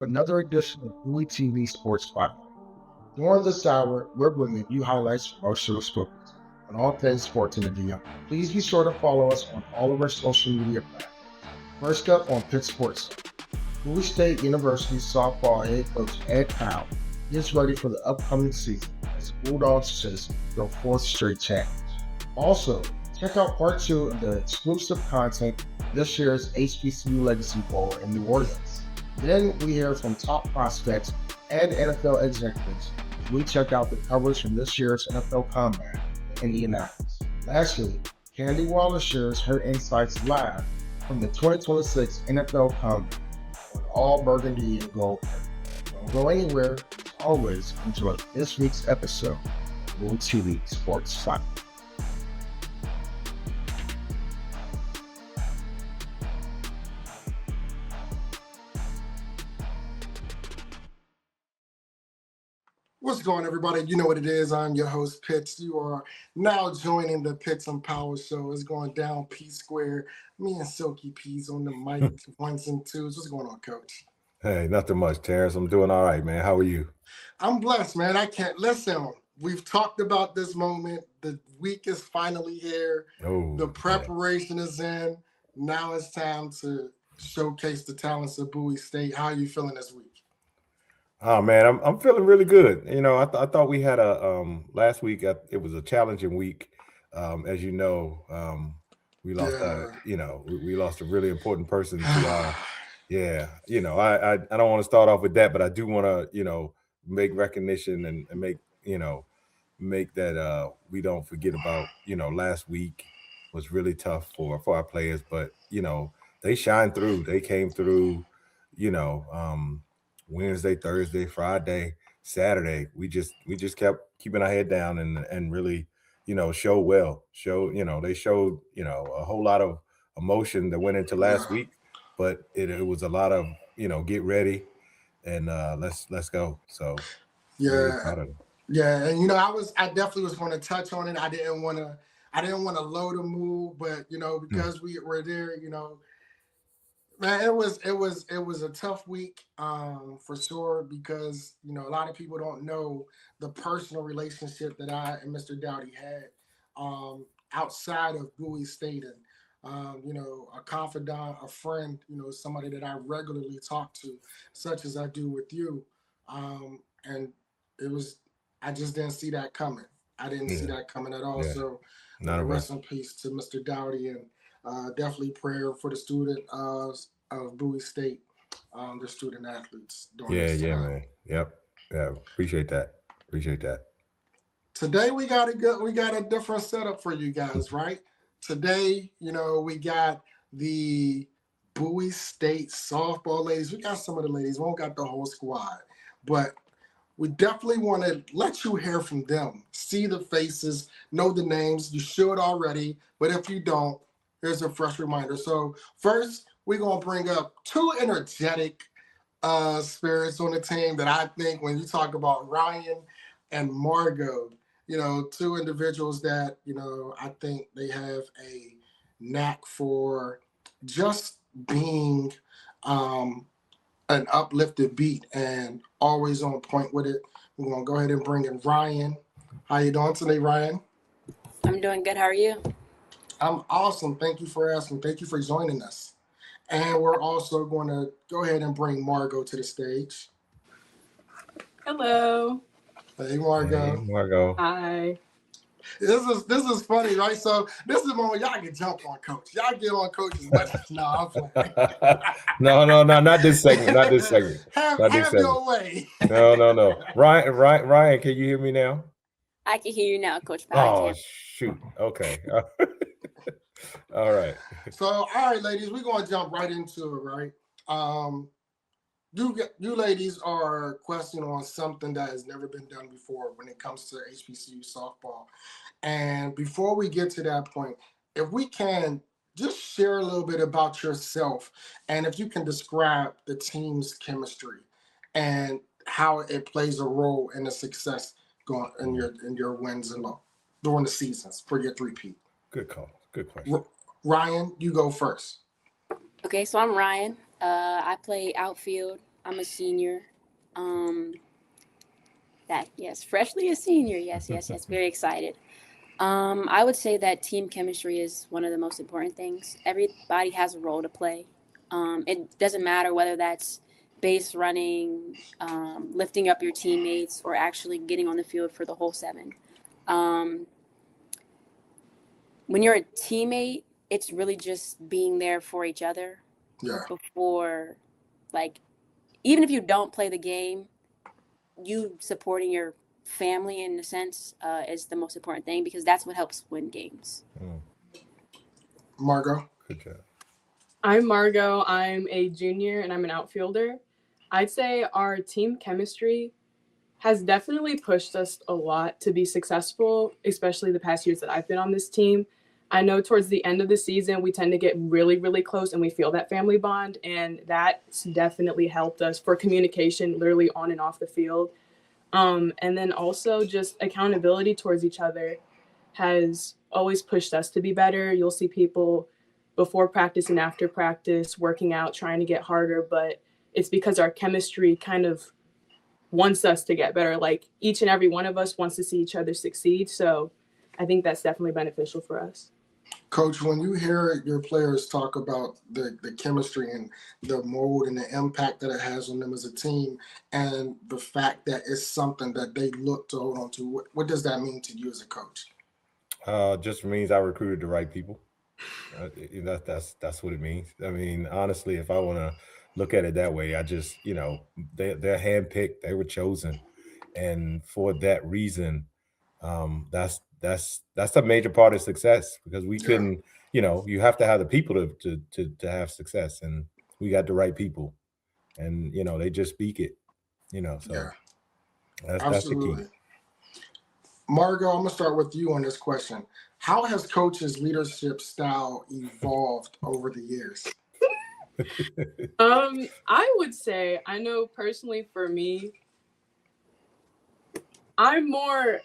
for another edition of Bowie TV Sports Spotlight. During this hour, we're bringing you highlights from our show's focus on all things sports in Indiana. Please be sure to follow us on all of our social media platforms. First up on Pitt Sports Center, Bowie State University softball head coach Ed Powell gets ready for the upcoming season as the Bulldogs chase their fourth straight challenge. Also, check out part 2 of the exclusive content of this year's HBCU Legacy Bowl in New Orleans. Then we hear from top prospects and NFL executives as we check out the coverage from this year's NFL Combine in Indianapolis. Lastly, Candy Wallace shares her insights live from the 2026 NFL Combine on all burgundy and gold. Don't go anywhere. As always, enjoy this week's episode of Bowie TV Sports Spotlight. What's going on, everybody? You know what it is. I'm your host, Pitts. You are now joining the Pitts and Powell show. It's going down P Square. Me and Silky P's on the mic, ones and twos. What's going on, Coach? Hey, nothing much, Terrence. I'm doing all right, man. How are you? I'm blessed, man. I can't listen. We've talked about this moment. The week is finally here. The preparation is in. Now it's time to showcase the talents of Bowie State. How are you feeling this week? Oh man, I'm feeling really good. You know, I thought we had a last week. It was a challenging week. As you know, we lost. We lost a really important person to our. Yeah, you know, I don't want to start off with that, but I do want to make recognition and make that we don't forget about last week was really tough for our players, but they shined through. They came through. Wednesday, Thursday, Friday, Saturday, we just kept keeping our head down and really, show well. They showed, a whole lot of emotion that went into last week, but it was a lot of, get ready and let's go. So yeah, really proud of them. Yeah, and I definitely was going to touch on it. I didn't want to load a move, but because we were there, man, it was a tough week for sure because a lot of people don't know the personal relationship that I and Mr. Dowdy had outside of Bowie State and a confidant, a friend, somebody that I regularly talk to, such as I do with you, and I just didn't see that coming. I didn't see that coming at all. Yeah. So rest in peace to Mr. Dowdy and. Definitely prayer for the student of Bowie State, the student athletes. Yeah, man. Yep. Yeah, appreciate that. Today we got a different setup for you guys, right? Today, we got the Bowie State softball ladies. We got some of the ladies. We don't got the whole squad, but we definitely want to let you hear from them, see the faces, know the names. You should already, but if you don't, here's a fresh reminder. So first, we're going to bring up two energetic spirits on the team that I think when you talk about Ryan and Margot, two individuals that, I think they have a knack for just being an uplifted beat and always on point with it. We're going to go ahead and bring in Ryan. How you doing today, Ryan? I'm doing good. How are you? I'm awesome. Thank you for asking. Thank you for joining us. And we're also going to go ahead and bring Margot to the stage. Hello. Hey, Margot. Hey, Margot. Hi. This is funny, right? So this is the moment y'all can jump on Coach. Y'all get on Coach as much as I'm playing. No, not this segment. Not this segment. Have your way. No. Ryan, can you hear me now? I can hear you now, Coach Powell. Oh, shoot. Okay. All right. So, all right, ladies, we're going to jump right into it, right? You ladies are questioning on something that has never been done before when it comes to HBCU softball. And before we get to that point, if we can just share a little bit about yourself and if you can describe the team's chemistry and how it plays a role in the success going in your wins and during the seasons for your three-peat. Good call. Good question. Ryan, you go first. Okay, so I'm Ryan. I play outfield I'm a senior. Yes, freshly a senior. Yes. Very excited. I would say that team chemistry is one of the most important things. Everybody has a role to play. It doesn't matter whether that's base running, lifting up your teammates, or actually getting on the field for the whole seven. Um, when you're a teammate, it's really just being there for each other Yeah. before, like, even if you don't play the game, you supporting your family in a sense is the most important thing because that's what helps win games. Margot. Good job. I'm Margot. I'm a junior and I'm an outfielder. I'd say our team chemistry has definitely pushed us a lot to be successful, especially the past years that I've been on this team. I know towards the end of the season, we tend to get really, really close and we feel that family bond. And that's definitely helped us for communication, literally on and off the field. And then also just accountability towards each other has always pushed us to be better. You'll see people before practice and after practice working out, trying to get harder, but it's because our chemistry kind of wants us to get better. Like each and every one of us wants to see each other succeed. So I think that's definitely beneficial for us. Coach, when you hear your players talk about the chemistry and the mold and the impact that it has on them as a team and the fact that it's something that they look to hold on to, what does that mean to you as a coach? Just means I recruited the right people. That's what it means. I mean, honestly, if I want to look at it that way, I just, they're handpicked, they were chosen, and for that reason, that's a major part of success because we couldn't, you have to have the people to have success, and we got the right people, and they just speak it, so that's the key. Absolutely. Margot, I'm gonna start with you on this question. How has Coach's leadership style evolved over the years? I would say, I know personally for me, I'm more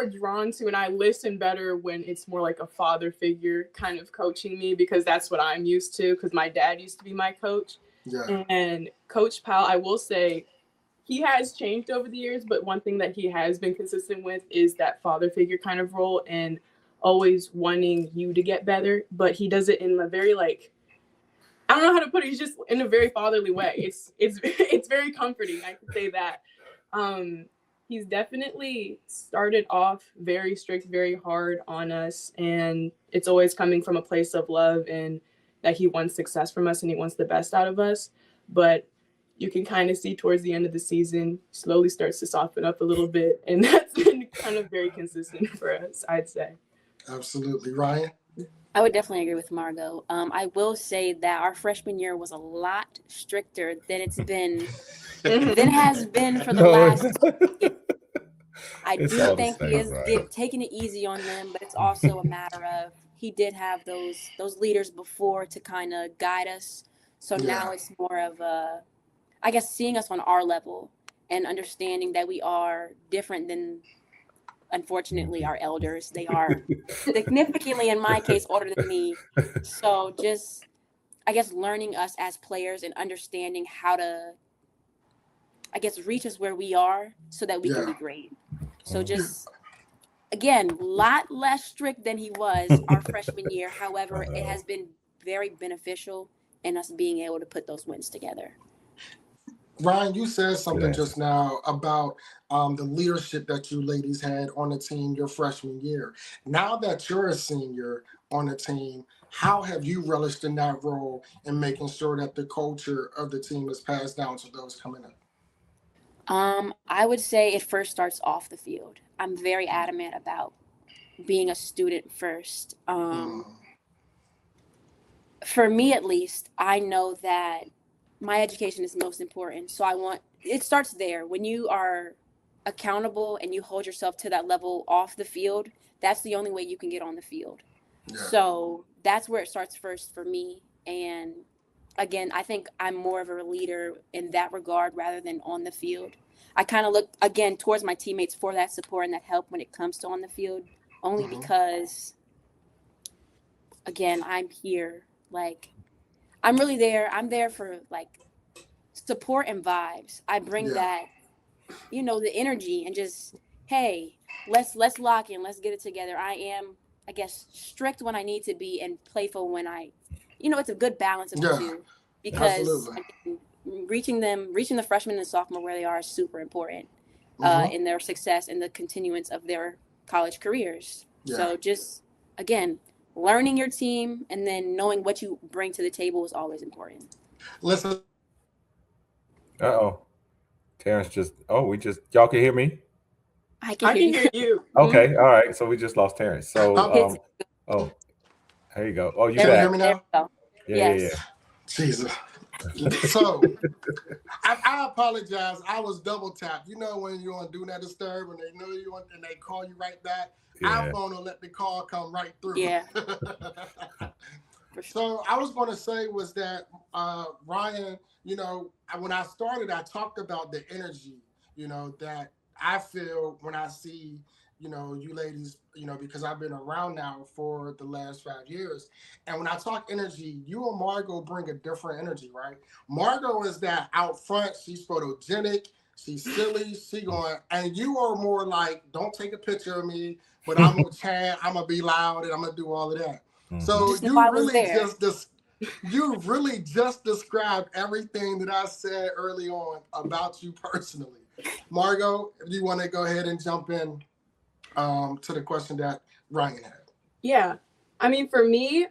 drawn to, and I listen better when it's more like a father figure kind of coaching me because that's what I'm used to because my dad used to be my coach. Yeah. And Coach Powell, I will say, he has changed over the years, but one thing that he has been consistent with is that father figure kind of role and always wanting you to get better. But he does it in a very I don't know how to put it. He's just in a very fatherly way. It's very comforting. I can say that. He's definitely started off very strict, very hard on us, and it's always coming from a place of love and that he wants success from us and he wants the best out of us. But you can kind of see towards the end of the season, slowly starts to soften up a little bit. And that's been kind of very consistent for us, I'd say. Absolutely. Ryan? I would definitely agree with Margot. I will say that our freshman year was a lot stricter than it's been, than has been for the last. I do think he is taking it easy on them, but it's also a matter of he did have those leaders before to kind of guide us. So now it's more of I guess seeing us on our level and understanding that we are different than, unfortunately, our elders. They are significantly, in my case, older than me. So just, I guess, learning us as players and understanding how to, I guess, reach us where we are so that we can be great. So just, again, a lot less strict than he was our freshman year. However, it has been very beneficial in us being able to put those wins together. Ryan, you said something just now about the leadership that you ladies had on the team your freshman year. Now that you're a senior on the team, how have you relished in that role and making sure that the culture of the team is passed down to those coming up? I would say it first starts off the field. I'm very adamant about being a student first. For me, at least, I know that my education is most important. So it starts there. When you are accountable and you hold yourself to that level off the field, that's the only way you can get on the field. Yeah. So that's where it starts first for me. And again, I think I'm more of a leader in that regard rather than on the field. I kind of look, again, towards my teammates for that support and that help when it comes to on the field, only because, again, I'm here. I'm really there. I'm there for, support and vibes. I bring that, the energy and just, hey, let's lock in, let's get it together. I am, I guess, strict when I need to be and playful when it's a good balance of the two, because reaching the freshmen and sophomore where they are is super important in their success and the continuance of their college careers. So just, again, learning your team and then knowing what you bring to the table is always important. Listen. Terrence y'all can hear me? I can hear you. Okay, all right. So we just lost Terrence. So, there you go. Oh, you can back. hear me now? Yeah. Jesus. So, I apologize. I was double tapped. You know when you're on Do Not Disturb and they know you want and they call you right back. iPhone will let the call come right through. Yeah. So I was going to say was that Ryan, when I started, I talked about the energy, that I feel when I see, you ladies, because I've been around now for the last 5 years. And when I talk energy, you and Margot bring a different energy, right? Margot is that out front. She's photogenic. She's silly. She going, and you are more like, don't take a picture of me, but I'm going to chant, I'm going to be loud, and I'm going to do all of that. So you really just described everything that I said early on about you personally. Margot, if you want to go ahead and jump in to the question that Ryan had. Yeah. I mean, for me,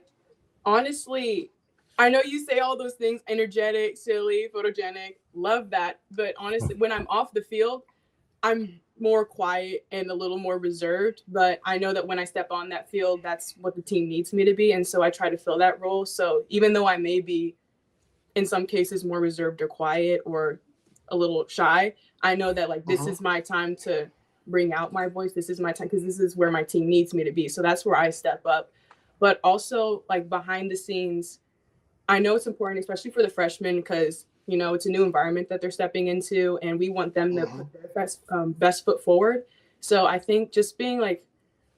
honestly, I know you say all those things, energetic, silly, photogenic, love that. But honestly, when I'm off the field, I'm more quiet and a little more reserved. But I know that when I step on that field, that's what the team needs me to be. And so I try to fill that role. So even though I may be, in some cases, more reserved or quiet or a little shy, I know that this is my time to bring out my voice. This is my time because this is where my team needs me to be. So that's where I step up. But also behind the scenes, I know it's important, especially for the freshmen, because, it's a new environment that they're stepping into and we want them to put their best foot forward. So I think just being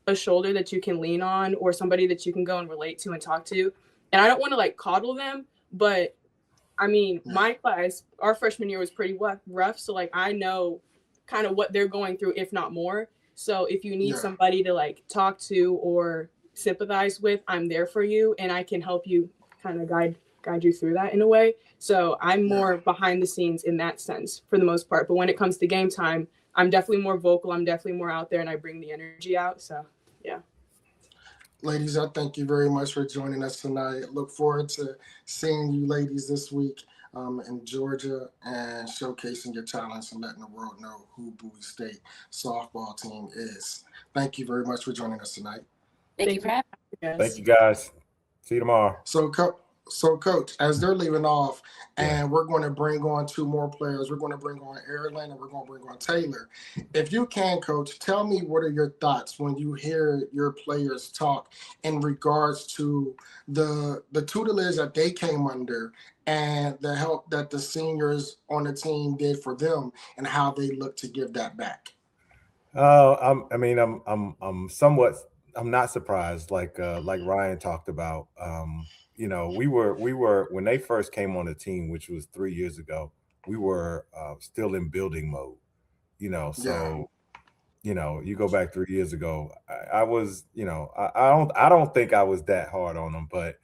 a shoulder that you can lean on or somebody that you can go and relate to and talk to. And I don't want to coddle them, but I mean, my class, our freshman year was pretty rough. So I know kind of what they're going through, if not more. So if you need somebody to talk to or sympathize with, I'm there for you and I can help you kind of guide you through that in a way. So I'm more behind the scenes in that sense for the most part. But when it comes to game time, I'm definitely more vocal. I'm definitely more out there and I bring the energy out. So, yeah. Ladies, I thank you very much for joining us tonight. Look forward to seeing you ladies this week in Georgia and showcasing your talents and letting the world know who Bowie State softball team is. Thank you very much for joining us tonight. Thank you for having us. Thank you, guys. See you tomorrow. So, Coach, as they're leaving off, and we're going to bring on two more players. We're going to bring on Erin and we're going to bring on Taylor. If you can, Coach, tell me what are your thoughts when you hear your players talk in regards to the tutelage that they came under and the help that the seniors on the team did for them and how they look to give that back. I'm not surprised, like Ryan talked about. We were when they first came on the team, which was 3 years ago, we were still in building mode. So you go back 3 years ago, I was, I don't think I was that hard on them, but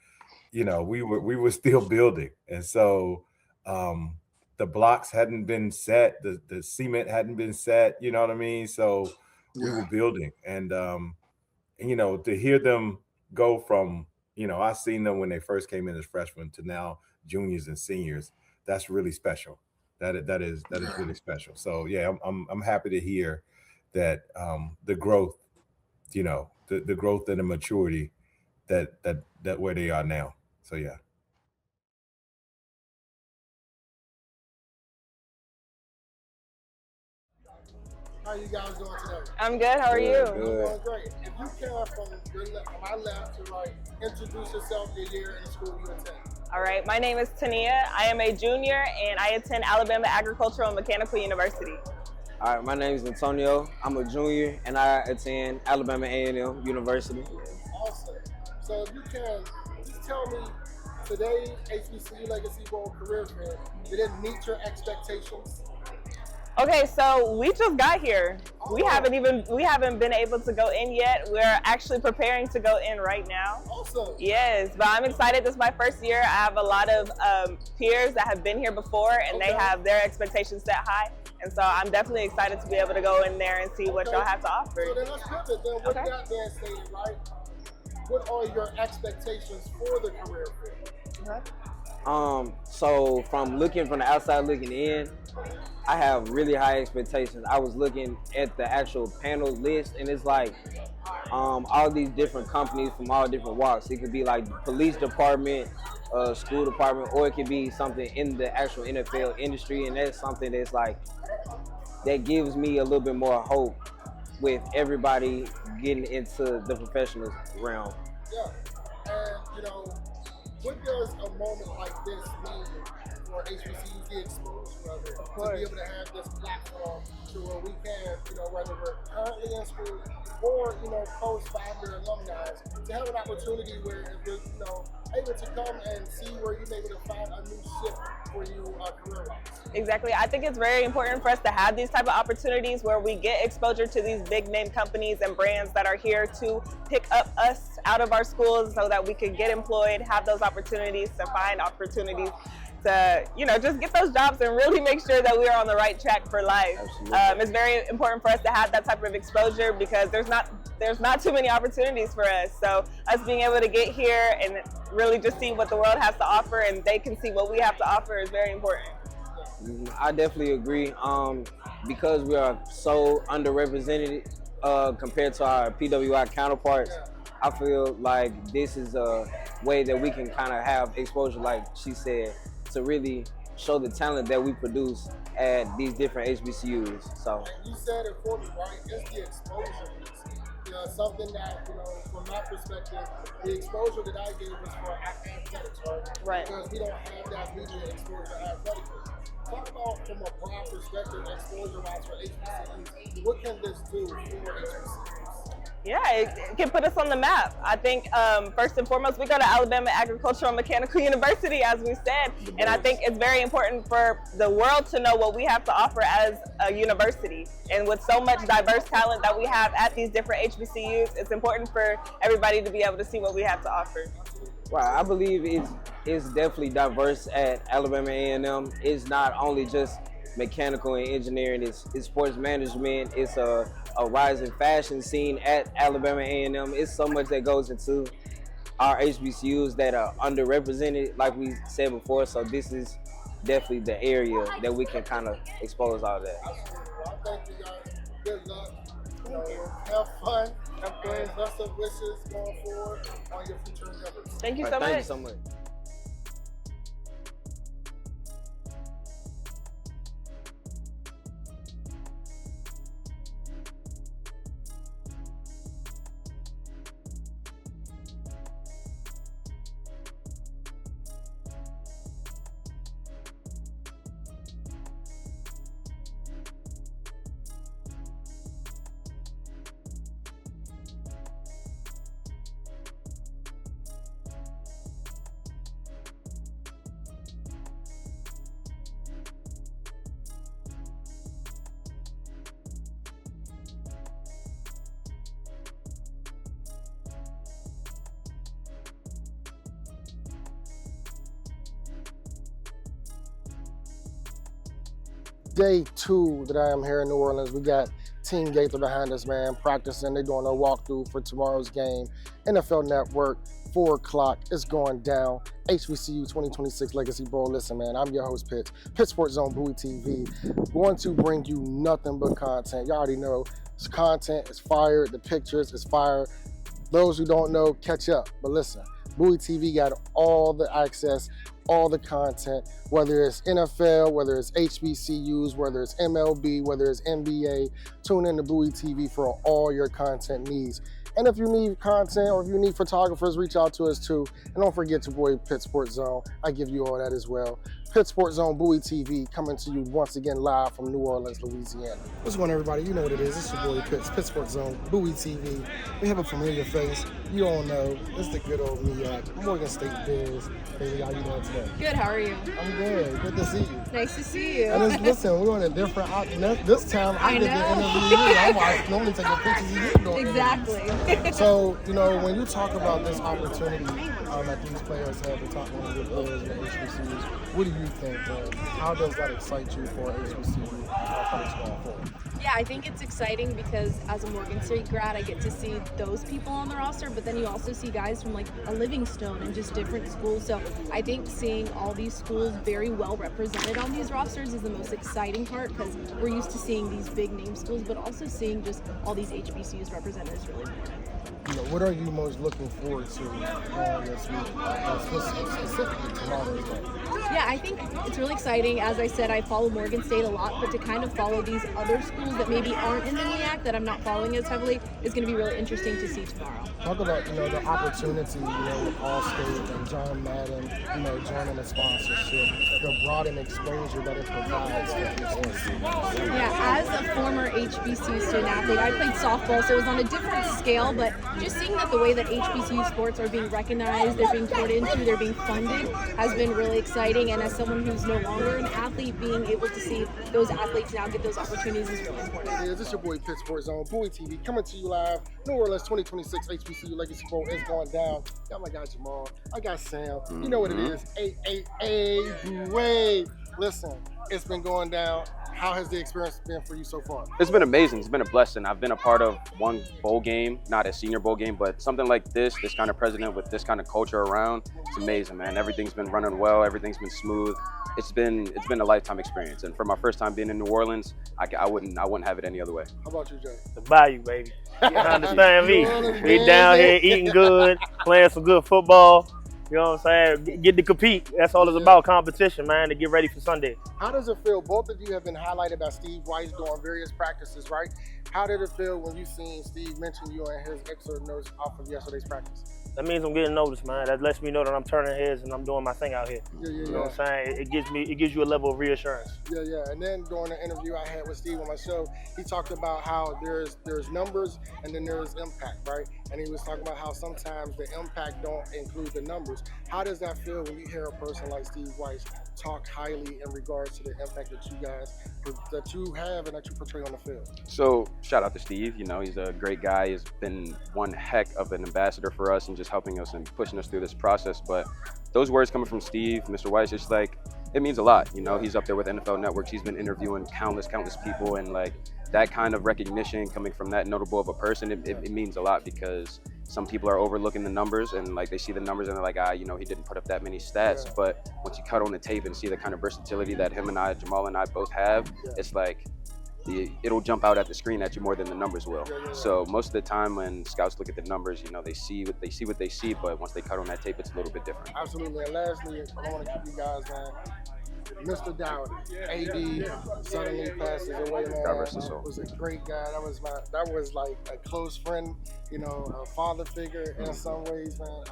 we were still building, and so the blocks hadn't been set, the cement hadn't been set. You know what I mean? So we were building, and to hear them go from, I seen them when they first came in as freshmen to now juniors and seniors. That's really special. That is really special. So yeah, I'm happy to hear that the growth, the growth and the maturity that where they are now. So yeah. How you guys doing today? I'm good. How are you? I'm doing great. If you can, from my left to right, introduce yourself, your year, and the school you attend. All right. My name is Tania. I am a junior, and I attend Alabama Agricultural and Mechanical University. All right. My name is Antonio. I'm a junior, and I attend Alabama A&M University. Awesome. So if you can, just tell me, Today, HBCU Legacy Bowl career fair, did it meet your expectations? Okay, so we just got here. We haven't been able to go in yet. We're actually preparing to go in right now. Awesome. Yes, but I'm excited. This is my first year. I have a lot of peers that have been here before, and they have their expectations set high. And so I'm definitely excited to be able to go in there and see what y'all have to offer. So then let's pivot. Then with that being stated, right? What are your expectations for the career fair? So from looking from the outside looking in, I have really high expectations. I was looking at the actual panel list, and it's like all these different companies from all different walks. It could be like the police department, school department, or it could be something in the actual NFL industry, and that's something that's like, that gives me a little bit more hope with everybody getting into the professional realm. Yeah, and you know, what does a moment like this mean for HBCU kids, rather, to be able to have this platform to where we can, you know, whether we're currently in school or, you know, post 5-year alumni, to have an opportunity where you're, you know, able to come and see where you're able to find a new shift for you career-wise. Exactly. I think it's very important for us to have these type of opportunities where we get exposure to these big name companies and brands that are here to pick up us out of our schools so that we can get employed, have those opportunities to find opportunities to, you know, just get those jobs and really make sure that we are on the right track for life. It's very important for us to have that type of exposure because there's not too many opportunities for us. So us being able to get here and really just see what the world has to offer and they can see what we have to offer is very important. I definitely agree. Because we are so underrepresented compared to our PWI counterparts, I feel like this is a way that we can kind of have exposure, like she said, to really show the talent that we produce at these different HBCUs. So you said it for me, right? It's the exposure piece. You know, something that, you know, from my perspective, the exposure that I gave was for athletics, right? Because we don't have that media exposure athletically. Talk about from a broad perspective, exposure-wise for HBCUs. What can this do for HBCUs? Yeah, it can put us on the map. I think first and foremost, we go to Alabama Agricultural and Mechanical University, as we said, and I think it's very important for the world to know what we have to offer as a university. And with so much diverse talent that we have at these different HBCUs, it's important for everybody to be able to see what we have to offer. Well, I believe it's definitely diverse at Alabama A&M. It's not only just mechanical and engineering, it's sports management, it's a rising fashion scene at Alabama A&M. It's so much that goes into our HBCUs that are underrepresented, like we said before, so this is definitely the area that we can kind of expose all that. Well, thank you guys. Good luck. You know, have fun. And best of wishes going forward on your future endeavors. Thank you so much. Thank you so much. Day 2 that I am here in New Orleans. We got Team Gaither behind us, man, practicing. They're doing a walkthrough for tomorrow's game. NFL Network, 4 o'clock. It's going down. HBCU 2026 Legacy Bowl. Listen, man, I'm your host, Pitt Sports Zone, Bowie TV. Going to bring you nothing but content. You already know it's content. It's fire. The pictures is fire. Those who don't know, catch up. But listen, Bowie TV got all the access, all the content, whether it's NFL, whether it's HBCUs, whether it's MLB, whether it's NBA. Tune in to Bowie TV for all your content needs. And if you need content or if you need photographers, reach out to us too. And don't forget your boy Pitt Sports Zone. I give you all that as well. Pitt Sports Zone, Bowie TV, coming to you once again live from New Orleans, Louisiana. What's going on, everybody? You know what it is. It's your boy Pitt Sports Zone, Bowie TV. We have a familiar face. You don't know. It's the good old me, Morgan State Biz. Baby, how you doing today? Good, how are you? I'm good. Good to see you. Nice to see you. And listen, we're on a different. This time I get to interview you. I'm normally taking pictures of you doing Exactly. So, when you talk about this opportunity that these players have to talk about with players and HBCUs, what do you think? How does that excite you for HBCU athletics going forward? Yeah, I think it's exciting because as a Morgan State grad, I get to see those people on the roster, but then you also see guys from like a Livingstone and just different schools. So I think seeing all these schools very well represented on these rosters is the most exciting part because we're used to seeing these big name schools, but also seeing just all these HBCUs represented is really important. What are you most looking forward to this week, specifically tomorrow's game? Yeah, I think it's really exciting. As I said, I follow Morgan State a lot, but to kind of follow these other schools that maybe aren't in the MEAC that I'm not following as heavily is going to be really interesting to see tomorrow. Talk about, the opportunity, with Allstate and John Madden, joining the sponsorship, the broadened exposure that it provides. Yeah, as a former HBCU student athlete, I played softball, so it was on a different scale, but just seeing that the way that HBCU sports are being recognized, they're being poured into, they're being funded, has been really exciting. And as someone who's no longer an athlete, being able to see those athletes now get those opportunities is really important. Yeah, this is your boy Pitt Sports Zone, Bowie TV, coming to you live. New Orleans 2026 HBCU Legacy Bowl is going down. Got my guy Jamal, I got Sam. You know what it is. Bowie. Listen, it's been going down. How has the experience been for you so far? It's been amazing. It's been a blessing. I've been a part of one bowl game, not a senior bowl game, but something like this kind of president with this kind of culture around, it's amazing, man. Everything's been running well. Everything's been smooth. It's been a lifetime experience. And for my first time being in New Orleans, I wouldn't have it any other way. How about you, Jay? The Bayou, baby. You understand me? We down here eating good, playing some good football. You know what I'm saying? Get to compete. That's all it's about, competition, man, to get ready for Sunday. How does it feel? Both of you have been highlighted by Steve Weiss during various practices, right? How did it feel when you seen Steve mention you in his excerpt notes off of yesterday's practice? That means I'm getting noticed, man. That lets me know that I'm turning heads and I'm doing my thing out here. You know what I'm saying? It gives you a level of reassurance. Yeah. And then during the interview I had with Steve on my show, he talked about how there's numbers and then there's impact, right? And he was talking about how sometimes the impact don't include the numbers. How does that feel when you hear a person like Steve Weiss talk highly in regards to the impact that you have and that you portray on the field? So shout out to Steve. He's a great guy. He's been one heck of an ambassador for us and just helping us and pushing us through this process. But those words coming from Steve, Mr. Weiss, it's like, it means a lot. He's up there with NFL networks. He's been interviewing countless people, and like that kind of recognition coming from that notable of a person, it means a lot because some people are overlooking the numbers and like they see the numbers and they're like, he didn't put up that many stats. Yeah. But once you cut on the tape and see the kind of versatility that Jamal and I both have, it's like it'll jump out at the screen at you more than the numbers will. So most of the time when scouts look at the numbers, they see what they see, but once they cut on that tape, it's a little bit different. Absolutely. And lastly, I want to keep you guys Mr. Dowdy, AD, suddenly passes away, man. Was a great guy. That was like a close friend, a father figure in some ways, man.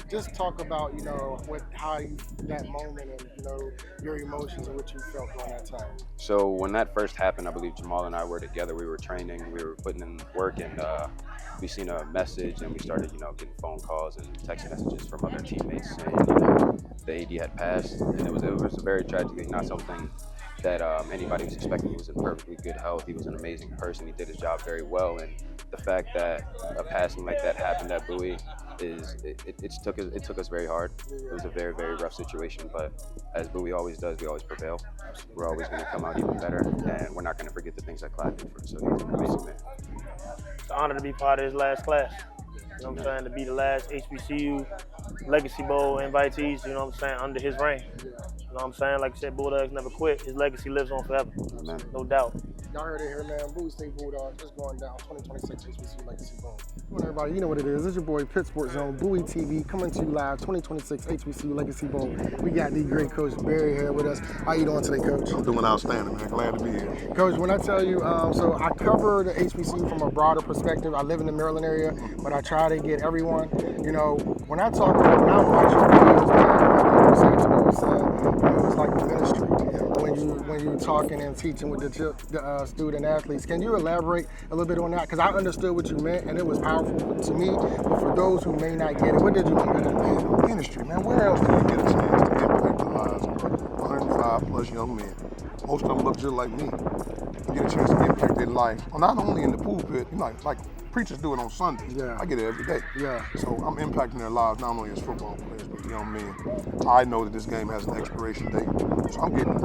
Just talk about, how you, that moment and, your emotions and what you felt during that time. So when that first happened, I believe Jamal and I were together. We were training, we were putting in work, and we seen a message and we started, getting phone calls and text messages from other teammates saying, the AD had passed, and it was a very tragic thing, not something that anybody was expecting. He was in perfectly good health. He was an amazing person. He did his job very well, and the fact that a passing like that happened at Bowie it took us very hard. It was a very, very rough situation, but as Bowie always does, we always prevail. We're always going to come out even better, and we're not going to forget the things that Clyde did for us. So he's an amazing man. It's an honor to be part of his last class. You know what I'm saying? To be the last HBCU Legacy Bowl invitees, you know what I'm saying, under his reign. You know what I'm saying? Like I said, Bulldogs never quit. His legacy lives on forever. Amen. No doubt. Y'all heard it here, man. Bowie State Bulldogs is going down 2026 HBCU Legacy Bowl. Come on, everybody. You know what it is. This is your boy, Pitt Sports Zone, Bowie TV, coming to you live, 2026 HBCU Legacy Bowl. We got the great Coach Barry here with us. How you doing today, Coach? I'm doing outstanding, man. Glad to be here. Coach, when I tell you, so I cover the HBCU from a broader perspective. I live in the Maryland area, but I try to get everyone, when I watch your videos, man, you said to me, you said it's like a ministry when you're talking and teaching with the student athletes. Can you elaborate a little bit on that? Because I understood what you meant and it was powerful to me. But for those who may not get it, what did you mean by that? Man, ministry, man. Where else do you get a chance to impact the lives of 105 plus young men? Most of them look just like me. You get a chance to impact their life. Well, not only in the pulpit, you know, like preachers do it on Sundays. Yeah. I get it every day. Yeah. So I'm impacting their lives not only as football players, but young men. I know that this game has an expiration date. So I'm getting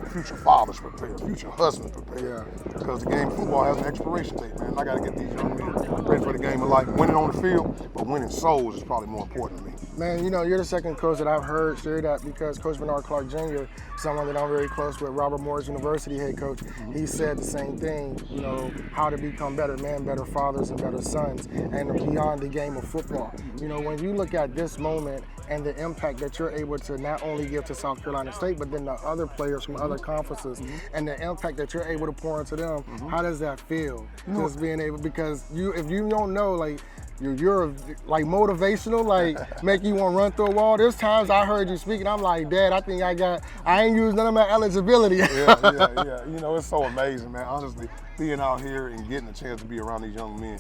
future fathers prepared, future husbands prepared. Yeah. Because the game of football has an expiration date, man. I got to get these young men ready for the game of life. Winning on the field, but winning souls is probably more important to me. Man, you know, you're the second coach that I've heard share that, because Coach Bernard Clark Jr., someone that I'm very close with, Robert Morris University head coach, he said the same thing, you know, how to become better men, better fathers, and better sons, and beyond the game of football. You know, when you look at this moment and the impact that you're able to not only give to South Carolina State, but then the other players from other conferences, and the impact that you're able to pour into them, how does that feel? Just being able, because if you don't know, like, you're like motivational, like make you want to run through a wall. There's times I heard you speaking, I'm like, Dad, I ain't used none of my eligibility. Yeah. You know, it's so amazing, man. Honestly, being out here and getting a chance to be around these young men,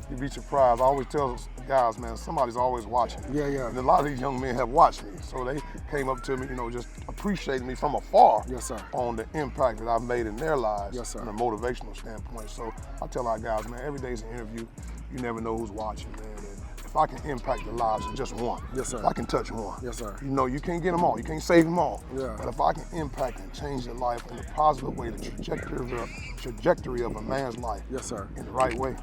you'd be surprised. I always tell guys, man, somebody's always watching. Yeah. And a lot of these young men have watched me. So they came up to me, you know, just appreciating me from afar. Yes, sir. On the impact that I've made in their lives. Yes, sir. From a motivational standpoint. So I tell our guys, man, every day's an interview. You never know who's watching, man. And if I can impact the lives of just one, yes, sir. if I can touch one, yes, sir. You know, you can't get them all, you can't save them all. Yeah. But if I can impact and change their life in a positive way, the trajectory of a man's life, yes, sir. In the right way,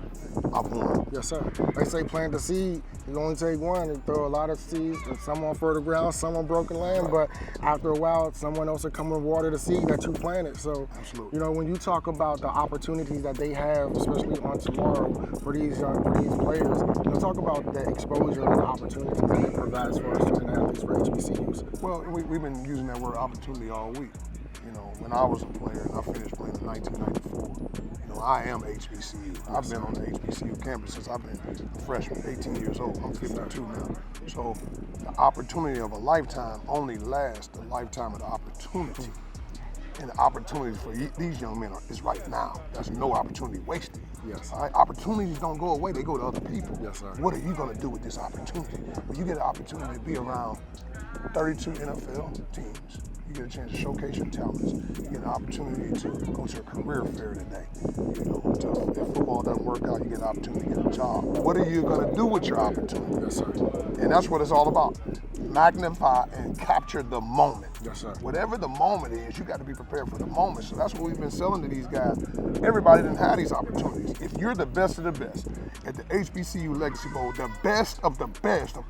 I've won. Yes, sir. They say plant the seed, you only take one. You throw a lot of seeds, some on fertile ground, some on broken land, but after a while, someone else will come and water the seed that you planted. So, absolutely. You know, when you talk about the opportunities that they have, especially on tomorrow for these players, you know, talk about the exposure and the opportunities that it provides for our student athletes for HBCUs. Well, we've been using that word opportunity all week. You know, when I was a player and I finished playing in 1994, you know, I am HBCU. I've been on the HBCU campus since I've been a freshman, 18 years old. I'm 52 now. So the opportunity of a lifetime only lasts the lifetime of the opportunity. And the opportunity for these young men is right now. There's no opportunity wasted. Yes. All right? Opportunities don't go away, they go to other people. Yes, sir. What are you going to do with this opportunity? Well, you get an opportunity to be around 32 NFL teams. You get a chance to showcase your talents. You get an opportunity to go to a career fair today. You know, if football doesn't work out, you get an opportunity to get a job. What are you going to do with your opportunity? Yes, sir. And that's what it's all about. Magnify and capture the moment. Yes, sir. Whatever the moment is, you got to be prepared for the moment. So that's what we've been selling to these guys. Everybody didn't have these opportunities. If you're the best of the best at the HBCU Legacy Bowl, the best of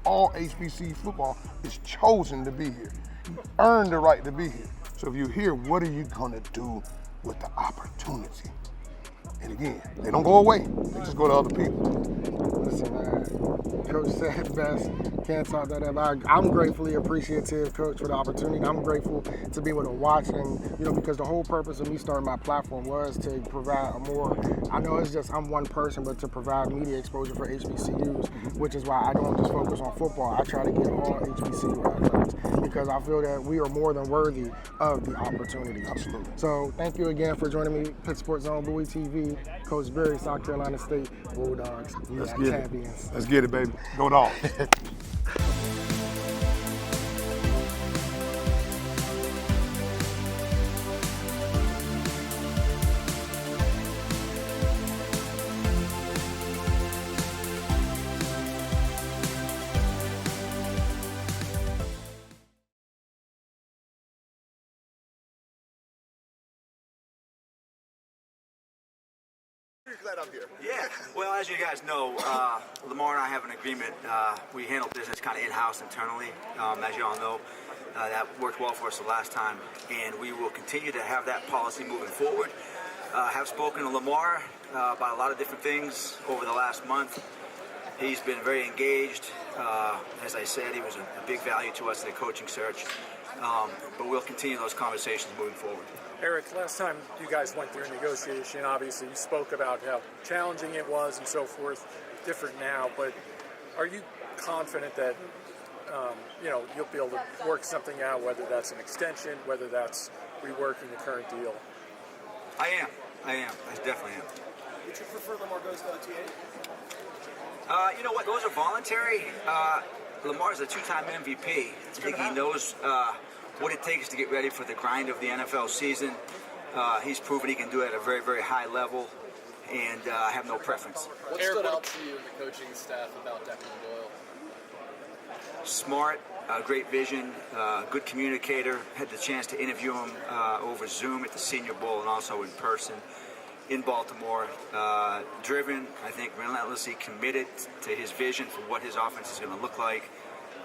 all HBCU football is chosen to be here. You earned the right to be here. So if you're here, what are you going to do with the opportunity? And again, they don't go away. They just go to other people. Listen, man, Coach said it best. Can't talk that up. I'm gratefully appreciative, Coach, for the opportunity. I'm grateful to be able to watch, and you know, because the whole purpose of me starting my platform was to provide a more, I know it's just I'm one person, but to provide media exposure for HBCUs, which is why I don't just focus on football. I try to get all HBCU athletes because I feel that we are more than worthy of the opportunity. Absolutely. So thank you again for joining me, Pitt Sports Zone, Bowie TV, Coach Berry, South Carolina State Bulldogs. Let's We are get champions. it. Let's get it, baby. Go Dogs. Yeah, well, as you guys know, Lamar and I have an agreement. We handle business kind of in-house internally, as you all know. That worked well for us the last time, and we will continue to have that policy moving forward. Have spoken to Lamar about a lot of different things over the last month. He's been very engaged. As I said, he was a big value to us in the coaching search, but we'll continue those conversations moving forward. Eric, last time you guys went through a negotiation, obviously you spoke about how challenging it was and so forth, different now, but are you confident that you'll be able to work something out, whether that's an extension, whether that's reworking the current deal? I am. I definitely am. Would you prefer Lamar goes to OTA? You know what? Those are voluntary. Lamar's a two-time MVP. I think he knows what it takes to get ready for the grind of the NFL season. He's proven he can do it at a very, very high level, and I have no preference. What stood out to you in the coaching staff about Declan Doyle? Smart, great vision, good communicator. Had the chance to interview him over Zoom at the Senior Bowl and also in person in Baltimore. Driven, I think relentlessly committed to his vision for what his offense is going to look like.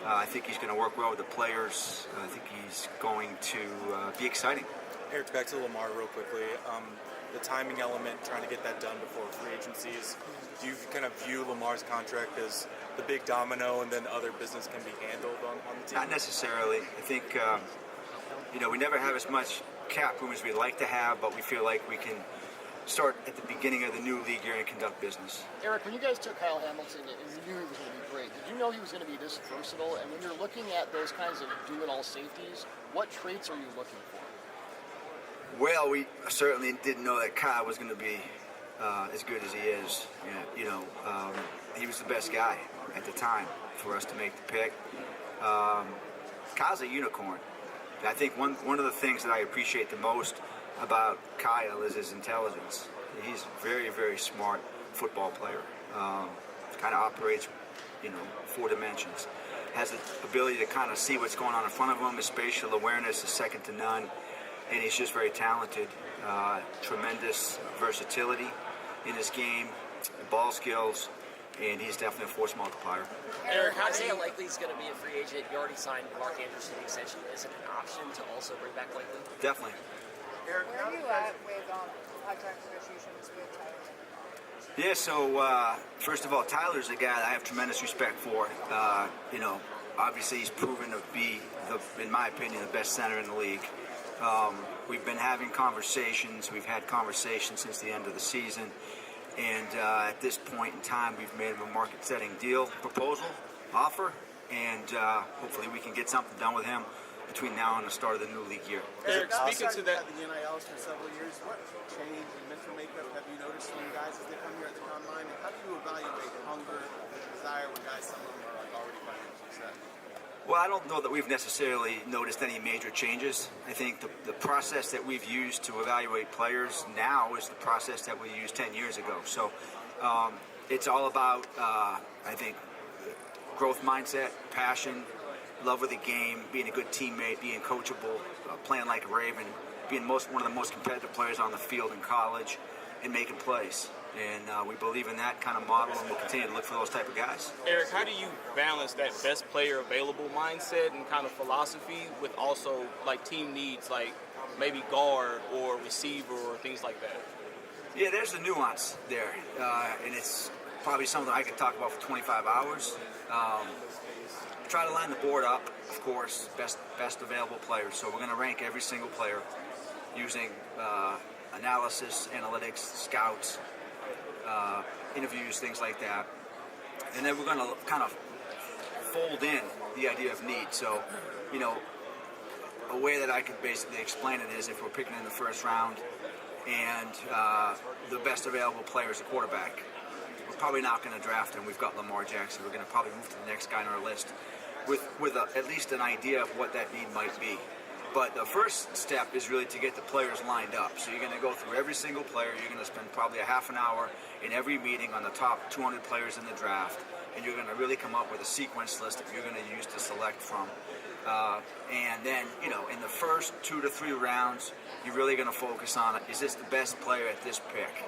I think he's going to work well with the players. I think he's going to be exciting. Eric, back to Lamar real quickly. The timing element, trying to get that done before free agencies. Do you kind of view Lamar's contract as the big domino and then other business can be handled on the team? Not necessarily. I think, we never have as much cap room as we'd like to have, but we feel like we can start at the beginning of the new league year and conduct business. Eric, when you guys took Kyle Hamilton and you knew he was going to be great, did you know he was going to be this versatile? And when you're looking at those kinds of do-it-all safeties, what traits are you looking for? Well, we certainly didn't know that Kyle was going to be as good as he is. He was the best guy at the time for us to make the pick. Kyle's a unicorn. I think one of the things that I appreciate the most about Kyle is his intelligence. He's a very, very smart football player. Kind of operates, 4 dimensions. Has the ability to kind of see what's going on in front of him. His spatial awareness is second to none. And he's just very talented. Tremendous versatility in his game, ball skills, and he's definitely a force multiplier. Eric, how likely he's going to be a free agent? You already signed Mark Anderson extension. Is it an option to also bring back Likely? Definitely. Eric, where are you at with contract negotiations with Tyler? Yeah, so first of all, Tyler's a guy that I have tremendous respect for. Obviously he's proven to be, in my opinion, the best center in the league. We've been having conversations. We've had conversations since the end of the season. And at this point in time, we've made him a market-setting deal, proposal, offer, and hopefully we can get something done with him between now and the start of the new league year. Eric, speaking to that, the NILs for several years, what change in mental makeup have you noticed from guys as they come here at the combine? And how do you evaluate hunger and desire when guys, some of them are already financially set? Well, I don't know that we've necessarily noticed any major changes. I think the process that we've used to evaluate players now is the process that we used 10 years ago. So it's all about, I think, growth mindset, passion, love of the game, being a good teammate, being coachable, playing like a Raven, being one of the most competitive players on the field in college, and making plays. And we believe in that kind of model, and we'll continue to look for those type of guys. Eric, how do you balance that best player available mindset and kind of philosophy with also like team needs, like maybe guard or receiver or things like that? Yeah, there's a nuance there, and it's probably something I could talk about for 25 hours. Try to line the board up, of course, best available players. So we're going to rank every single player using analysis, analytics, scouts, interviews, things like that. And then we're going to kind of fold in the idea of need. So, a way that I could basically explain it is if we're picking in the first round and the best available player is a quarterback, we're probably not going to draft him. We've got Lamar Jackson. We're going to probably move to the next guy on our list with at least an idea of what that need might be. But the first step is really to get the players lined up. So you're going to go through every single player. You're going to spend probably a half an hour in every meeting on the top 200 players in the draft. And you're going to really come up with a sequence list that you're going to use to select from. And then, in the first 2 to 3 rounds, you're really going to focus on, is this the best player at this pick?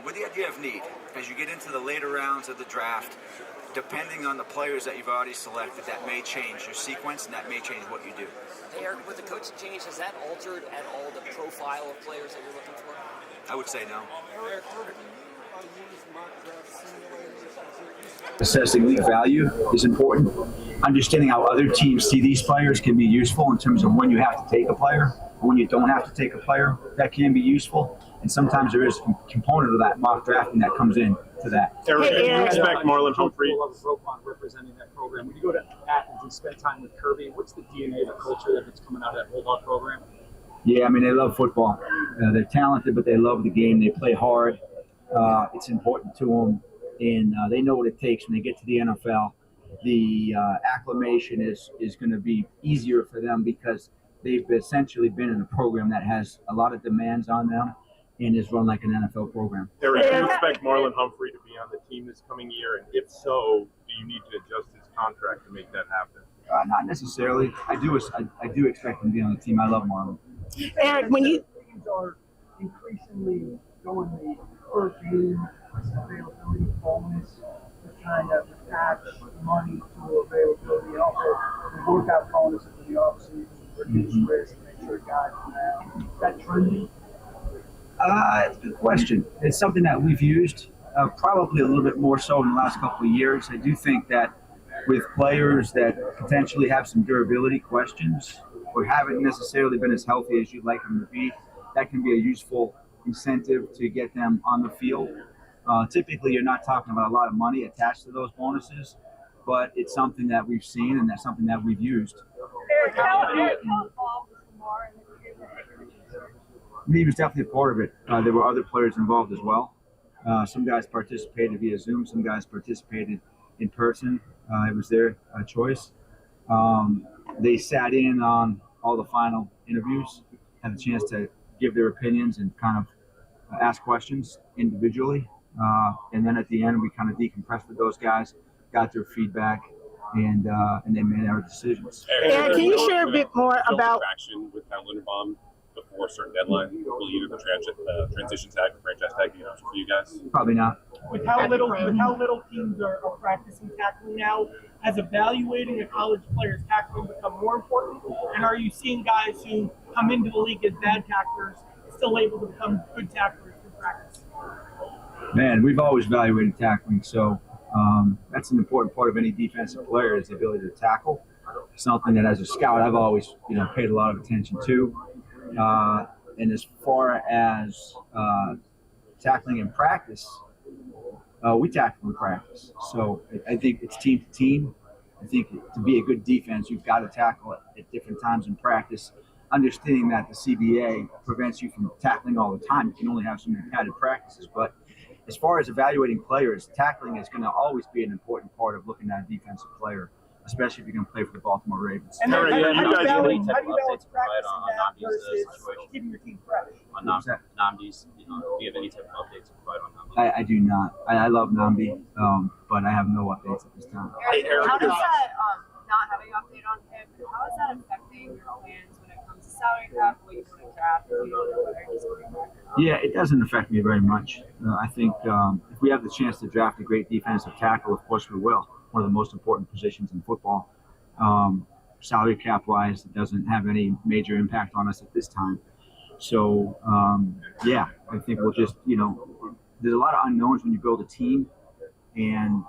With the idea of need. As you get into the later rounds of the draft, depending on the players that you've already selected, that may change your sequence and that may change what you do. Hey, Eric, with the coaching change, has that altered at all the profile of players that you're looking for? I would say no. Eric, how do you use mock draft simulators? Assessing league value is important. Understanding how other teams see these players can be useful in terms of when you have to take a player, when you don't have to take a player, that can be useful. And sometimes there is a component of that mock drafting that comes in to that. Eric, do you expect Marlon Humphrey? Representing that program. When you go to Athens and spend time with Kirby, what's the DNA, the culture that's coming out of that Bulldog program? Yeah, I mean, they love football. They're talented, but they love the game. They play hard. It's important to them, and they know what it takes when they get to the NFL. The acclimation is going to be easier for them because they've essentially been in a program that has a lot of demands on them and is run like an NFL program. Eric, do you expect Marlon Humphrey to be on the team this coming year? And if so, do you need to adjust his contract to make that happen? Not necessarily. I do expect him to be on the team. I love Marlon. Eric, when you teams are increasingly going the per game availability bonus to kind of attach money to availability, also the workout bonuses for the offseason, reduce risk, make sure guys are around. Is that trending? It's a good question. It's something that we've used probably a little bit more so in the last couple of years. I do think that with players that potentially have some durability questions or haven't necessarily been as healthy as you'd like them to be, that can be a useful incentive to get them on the field. Typically, you're not talking about a lot of money attached to those bonuses, but it's something that we've seen and that's something that we've used. Eric, how involved is Lamar in the head coaching search? He was definitely a part of it. There were other players involved as well. Some guys participated via Zoom. Some guys participated in person. It was their choice. They sat in on all the final interviews, had a chance to give their opinions and kind of ask questions individually. And then at the end, we kind of decompressed with those guys, got their feedback, and they made our decisions. Eric, can you share a bit more about traction with Powell Linderbaum before a certain deadline? Will either the transition tag or franchise tag be an option for you guys? Probably not. With how little teams are practicing tackling now, has evaluating a college player's tackling become more important? And are you seeing guys who come into the league as bad tacklers still able to become good tacklers in practice? Man, we've always evaluated tackling, so that's an important part of any defensive player is the ability to tackle. Something that as a scout I've always paid a lot of attention to. And as far as tackling in practice, we tackle in practice. So I think it's team to team. I think to be a good defense, you've got to tackle at different times in practice, understanding that the CBA prevents you from tackling all the time. You can only have so many padded practices. But as far as evaluating players, tackling is going to always be an important part of looking at a defensive player, especially if you're going to play for the Baltimore Ravens. And how do you balance practicing that versus keeping your team fresh? On Namdi's, do you have any type of updates to provide on Namdi? I do not. I love Namdi, but I have no updates at this time. How does that, not having an update on him, how is that affecting your plans when it comes to salary cap, what you want to draft, if you don't know whether he's going back? Yeah, it doesn't affect me very much. I think if we have the chance to draft a great defensive tackle, of course we will. One of the most important positions in football. Salary cap wise, it doesn't have any major impact on us at this time. So yeah, I think we'll just, there's a lot of unknowns when you build a team, and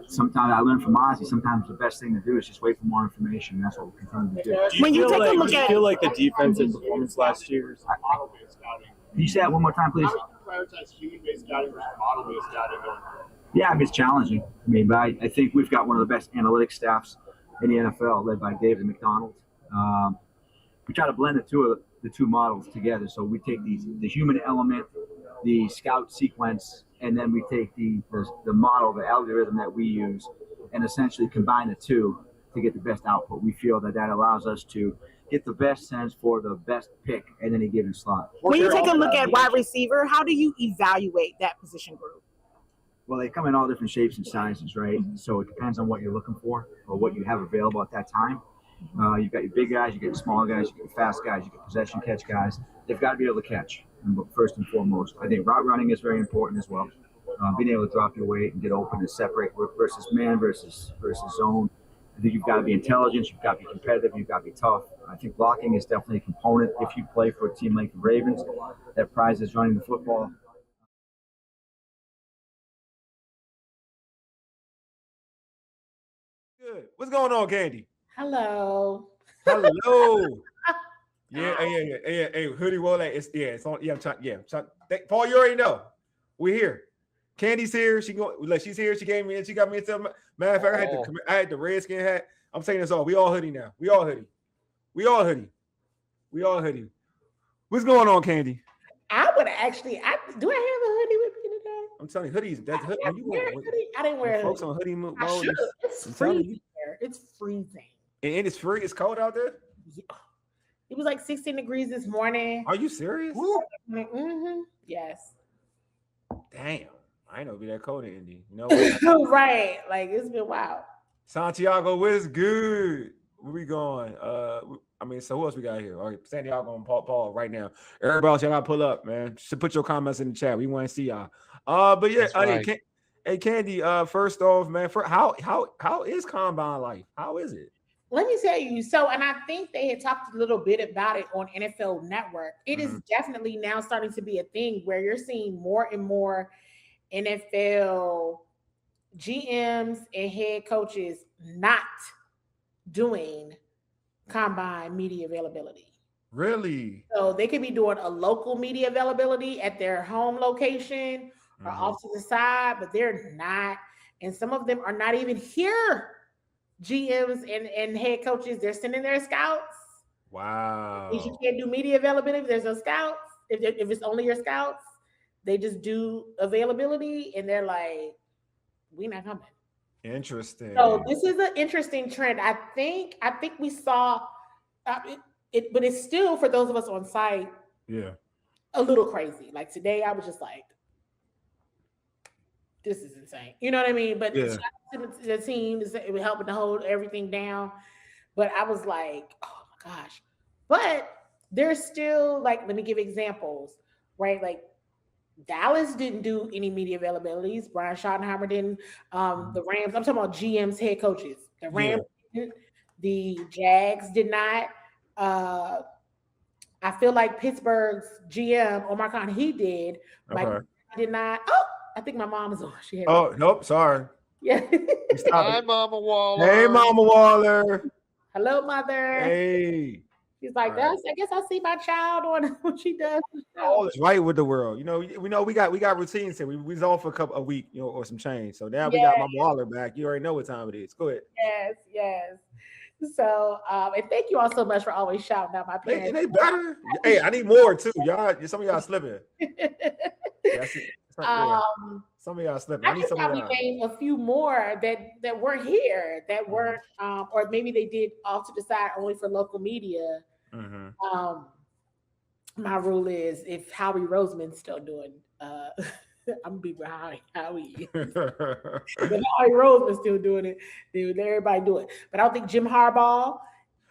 sometimes I learned from Ozzie, sometimes the best thing to do is just wait for more information. That's what we'll continue to do. When you take a look do you at feel like the defensive performance last year? Can you say that one more time, please? Prioritize human-based scouting versus model-based scouting going forward? Yeah, it's challenging. But I think we've got one of the best analytics staffs in the NFL, led by David McDonald. We try to blend the two models together. So we take the human element, the scout sequence, and then we take the model, the algorithm that we use, and essentially combine the two to get the best output. We feel that allows us to get the best sense for the best pick at any given slot. when you take a look at wide receiver, how do you evaluate that position group? Well, they come in all different shapes and sizes, right? So it depends on what you're looking for or what you have available at that time. You've got your big guys, you get your small guys, you get your fast guys, you get possession catch guys. They've got to be able to catch, first and foremost. I think route running is very important as well. Being able to drop your weight and get open and separate versus man versus zone. I think you've got to be intelligent, you've got to be competitive, you've got to be tough. I think blocking is definitely a component if you play for a team like the Ravens that prizes running the football. Good. What's going on, Candy? Hello. Hello. Yeah. Hey, Hoodie Wole. It's on. Yeah, I'm trying. Paul, you already know. We're here. Candy's here. She's here. She got me into. Matter of fact, I had the Redskin hat. I'm saying this all. We all hoodie now. We all hoodie. What's going on, Candy? I would actually. Do I have a hoodie with me today? I'm telling you, hoodies. That's hoodie. I didn't wear a hoodie. Folks on hoodie mode. It's freezing here. It's freezing. And it's free. It's cold out there. Yeah. It was like 16 degrees this morning. Are you serious? Mm-hmm. Yes. Damn. I ain't know it'd be that cold in Indy. You know, right? Like it's been wild. Santiago, what's good? Where we going? So who else we got here? All right, Santiago and Paul right now. Everybody else, y'all gotta pull up, man. Just put your comments in the chat. We want to see y'all. But yeah, hey Candy. First off, man, how is combine life? How is it? Let me tell you. So, and I think they had talked a little bit about it on NFL Network. It is definitely now starting to be a thing where you're seeing more and more NFL GMs and head coaches not doing combine media availability. Really? So they could be doing a local media availability at their home location or off to the side, but they're not. And some of them are not even here. GMs and head coaches, they're sending their scouts. Wow. You can't do media availability if there's no scouts. If it's only your scouts, they just do availability and they're like, we're not coming. Interesting. So this is an interesting trend. I think we saw it, but it's still for those of us on site. Yeah. A little crazy. Like today, I was just like, this is insane. You know what I mean? But shout out to the team is helping to hold everything down. But I was like, oh my gosh. But there's still like, let me give examples, right? Like Dallas didn't do any media availabilities. Brian Schottenheimer didn't. The Rams, I'm talking about GM's head coaches. The Rams didn't. The Jags did not. I feel like Pittsburgh's GM, Omar Khan, he did. Mike did not. Oh, I think my mom is on. She had nope, sorry. Yeah. Hi, Mama Waller. Hey, Mama Waller. Hello, Mother. Hey. She's like, I guess I see my child on what she does. All is right with the world. You know, we got routines here. We was off for a week, or some change. So now we got Mama Waller back. You already know what time it is. Go ahead. Yes. So, and thank you all so much for always shouting out my parents. And they better. Hey, I need more too. Some of y'all slipping. Some of y'all slipping. I can probably name a few more that weren't here, that weren't, or maybe they did off to the side only for local media. My rule is if Howie Roseman's still doing, I'm gonna be with Howie. If Howie Roseman's still doing it, then everybody do it. But I don't think Jim Harbaugh.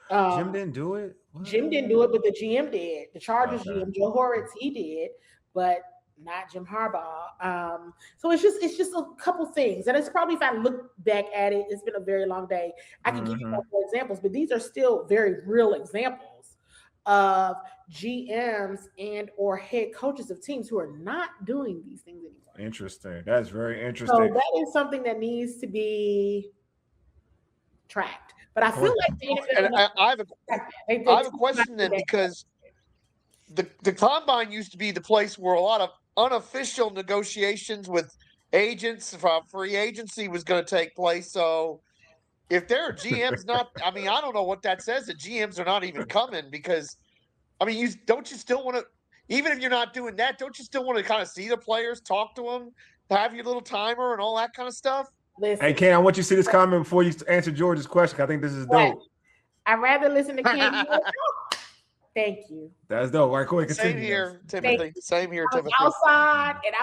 Jim didn't do it. What? Jim didn't do it, but the GM did. The Chargers GM, Joe Horowitz, he did, but not Jim Harbaugh. So it's just a couple things, and it's probably, if I look back at it, it's been a very long day. I can give you more examples, but these are still very real examples of GMs and or head coaches of teams who are not doing these things anymore. Interesting. That's very interesting. So that is something that needs to be tracked. But I feel like I have a question then, because the combine used to be the place where a lot of unofficial negotiations with agents for free agency was going to take place. So if there are GMs not, I don't know what that says, that GMs are not even coming, because, you still want to, even if you're not doing that, don't you still want to kind of see the players, talk to them, have your little timer and all that kind of stuff? Listen, hey, Ken, I want you to see this comment before you answer George's question. I think this is dope. I'd rather listen to Ken. Thank you. That's dope. All right, go ahead. Continue. Same here, Timothy. Same here, Timothy. I was outside, and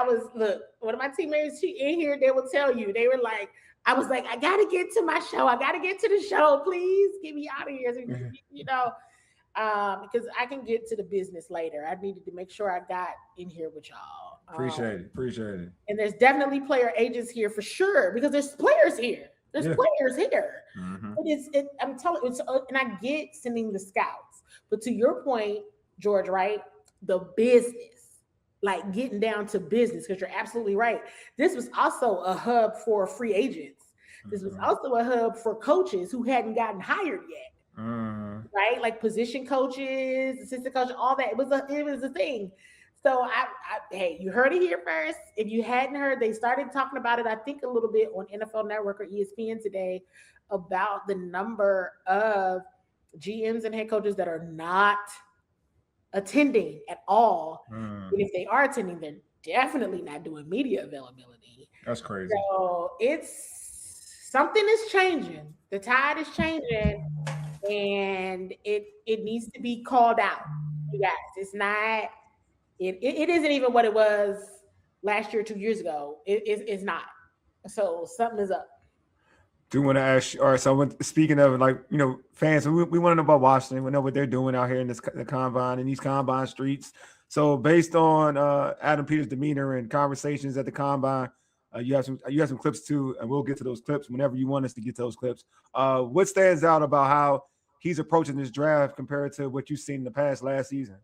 one of my teammates in here, they will tell you, they were like, I was like, I got to get to my show. I got to get to the show. Please get me out of here. Because I can get to the business later. I needed to make sure I got in here with y'all. Appreciate it. And there's definitely player agents here for sure, because there's players here. There's players here. I'm telling you, and I get sending the scouts. But to your point, George, right? The business, like getting down to business, because you're absolutely right. This was also a hub for free agents. This was also a hub for coaches who hadn't gotten hired yet, right? Like position coaches, assistant coaches, all that. It was a thing. So hey, you heard it here first. If you hadn't heard, they started talking about it, I think, a little bit on NFL Network or ESPN today about the number of GMs and head coaches that are not attending at all. And if they are attending, they're definitely not doing media availability. That's crazy. So something is changing. The tide is changing, and it needs to be called out. You guys, it's not. It isn't even what it was last year, 2 years ago. It's not. So something is up. Do want to ask? All right. So speaking of, like, fans, we want to know about Washington. We know what they're doing out here in the combine, in these combine streets. So based on Adam Peters' demeanor and conversations at the combine, you have some clips too, and we'll get to those clips whenever you want us to get to those clips. What stands out about how he's approaching this draft compared to what you've seen in the past last season?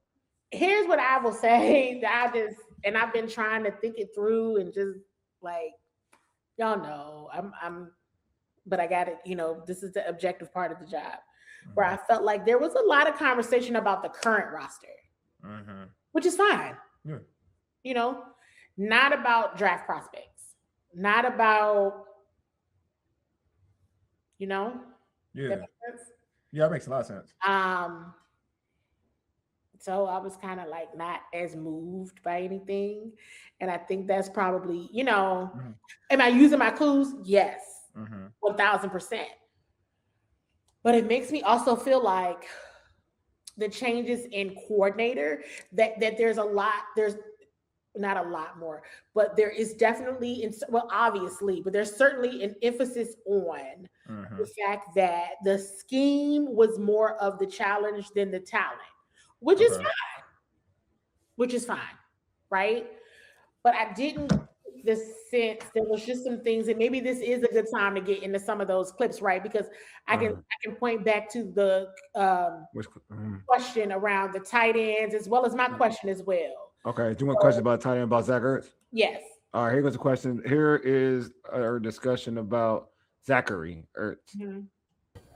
Here's what I will say. I've been trying to think it through and just like, y'all know, but I got it. This is the objective part of the job, where I felt like there was a lot of conversation about the current roster, which is fine. Yeah. Not about draft prospects, not about, Yeah. That makes sense? Yeah, it makes a lot of sense. So I was kind of like not as moved by anything. And I think that's probably, am I using my clues? Yes, 1000%. But it makes me also feel like the changes in coordinator, that there's not a lot more, but there is definitely, obviously, but there's certainly an emphasis on the fact that the scheme was more of the challenge than the talent. Which is fine, right? But I didn't the sense there was just some things, and maybe this is a good time to get into some of those clips, right? Because I can point back to the question around the tight ends as well as my question as well. Okay, do you want a question about tight end about Zach Ertz? Yes. All right, here goes a question. Here is our discussion about Zachary Ertz.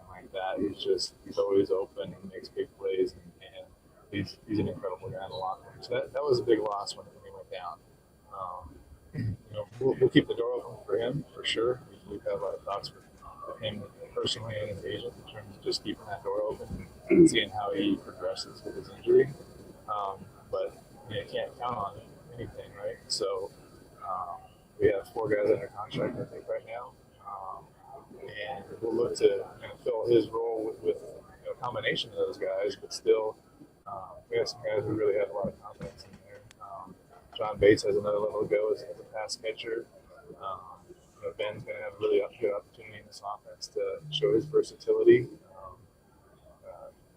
Like that, he's always open. He makes big plays, and he's an incredible guy in the locker room. So that was a big loss when he went down. We'll keep the door open for him for sure. We've had a lot of thoughts with him personally and his agent in terms of just keeping that door open and seeing how he progresses with his injury. But you can't count on anything, right? So we have 4 guys under contract, I think, right now. And we'll look to fill his role with a combination of those guys, but still we have some guys who really have a lot of confidence in there. John Bates has another level to go as a pass catcher. Ben's going to have a really good opportunity in this offense to show his versatility.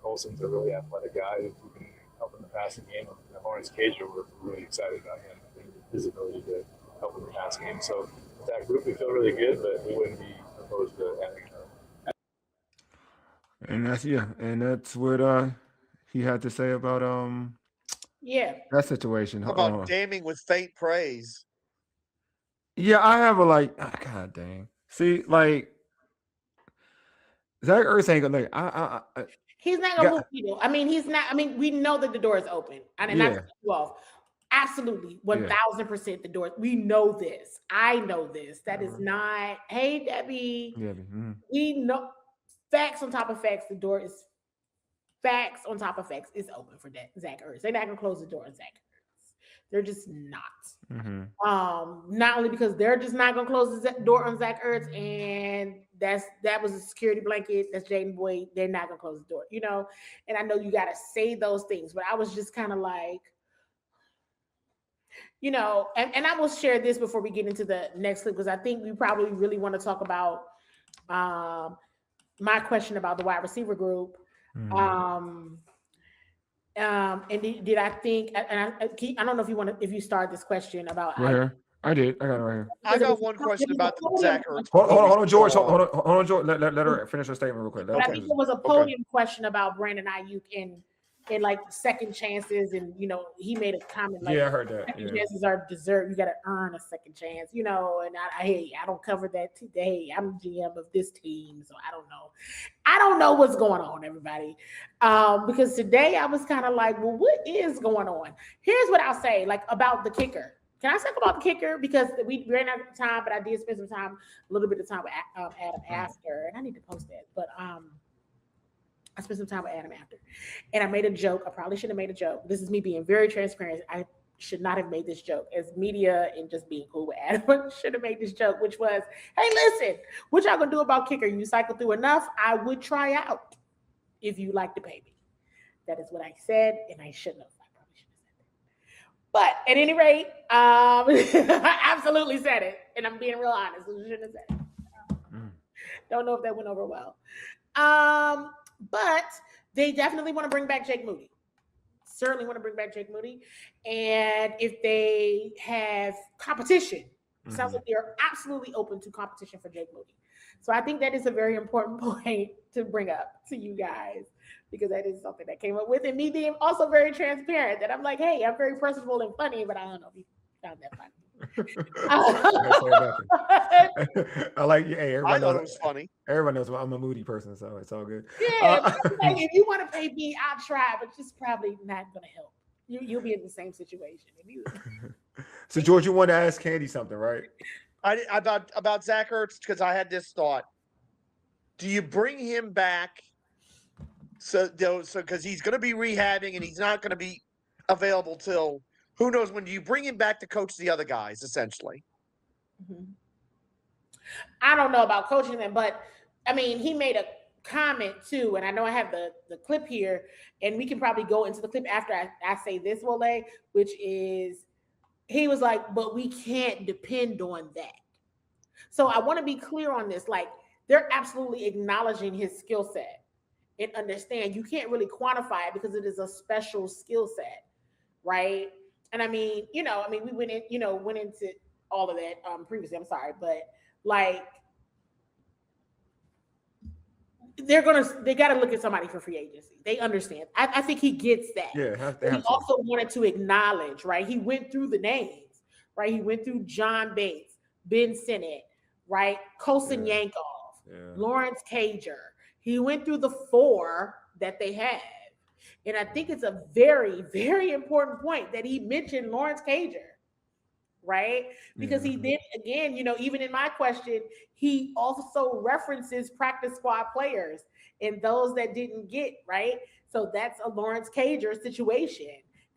Colson's a really athletic guy who can help in the passing game. Lawrence Cager, we're really excited about him and his ability to help in the passing game. So with that group, we feel really good, but we wouldn't be opposed to adding another. And that's what he had to say about that situation. About damning with faint praise. Yeah, I have God dang. See, like Zach Ertz ain't gonna he's not gonna move people. I mean, he's not. I mean, we know that the door is open. I mean, not cut you off. Absolutely, 1000% the door. We know this. I know this. That is not. Hey, Debbie. We know facts on top of facts. The door is facts on top of facts is open for Zach Ertz. They're not gonna close the door on Zach Ertz. They're just not. Not only because they're just not gonna close the door on Zach Ertz, and that was a security blanket. That's Jaden Boyd. They're not gonna close the door, And I know you gotta say those things, but I was just kind of like, and I will share this before we get into the next clip because I think we probably really want to talk about my question about the wide receiver group. And did I think? And I don't know if you start this question about. Right here. I did. I got it right here. I got one question about the Zach Ertz. Hold on, George. Hold on, George. Let her finish her statement real quick. I think there was a podium question about Brandon Ayuk and and like second chances, and he made a comment like, Yeah, I heard that. Second Yeah. chances are deserved. You got to earn a second chance, and I don't cover that today. I'm GM of this team, so I don't know what's going on, everybody. Because today I was kind of like, well, what is going on? Here's what I'll say, like about the kicker. Can I talk about the kicker? Because we ran out of time, but I did spend a little bit of time with Adam after, and I need to post that. But I spent some time with Adam after, and I made a joke. I probably shouldn't have made a joke. This is me being very transparent. I should not have made this joke as media and just being cool with Adam. Should have made this joke, which was, hey, listen, what y'all gonna do about kicker? You cycle through enough, I would try out if you like to pay me. That is what I said, and I shouldn't have. But at any rate, I absolutely said it, and I'm being real honest. I shouldn't have said it. Don't know if that went over well. But they definitely want to bring back Jake Moody. Certainly want to bring back Jake Moody. And if they have competition, sounds like they're absolutely open to competition for Jake Moody. So I think that is a very important point to bring up to you guys, because that is something that came up with, and me being also very transparent, that I'm like, hey, I'm very personable and funny, but I don't know if you found that funny. I like, hey, everybody thought knows it was funny. Everybody knows I'm a moody person, so it's all good. Yeah, like, if you want to pay me, I'll try, but it's probably not going to help. You'll be in the same situation. So, George, you want to ask Candy something, right? About Zach Ertz, because I had this thought. Do you bring him back? So because he's going to be rehabbing and he's not going to be available till who knows when. Do you bring him back to coach the other guys, essentially? I don't know about coaching them, but I mean, he made a comment too, and I know I have the clip here, and we can probably go into the clip after I say this, Wole, which is, he was like, but we can't depend on that. So I want to be clear on this. Like, they're absolutely acknowledging his skill set and understand you can't really quantify it because it is a special skill set, right? And I mean, we went into all of that previously. I'm sorry, but like, they got to look at somebody for free agency. They understand. I think he gets that. Yeah, he also wanted to acknowledge, right? He went through the names, right? He went through John Bates, Ben Sinnott, right? Kosin Yankov, Lawrence Cager. He went through the 4 that they have. And I think it's a very, very important point that he mentioned Lawrence Cager, right? Because he then, again, even in my question, he also references practice squad players and those that didn't get, right? So that's a Lawrence Cager situation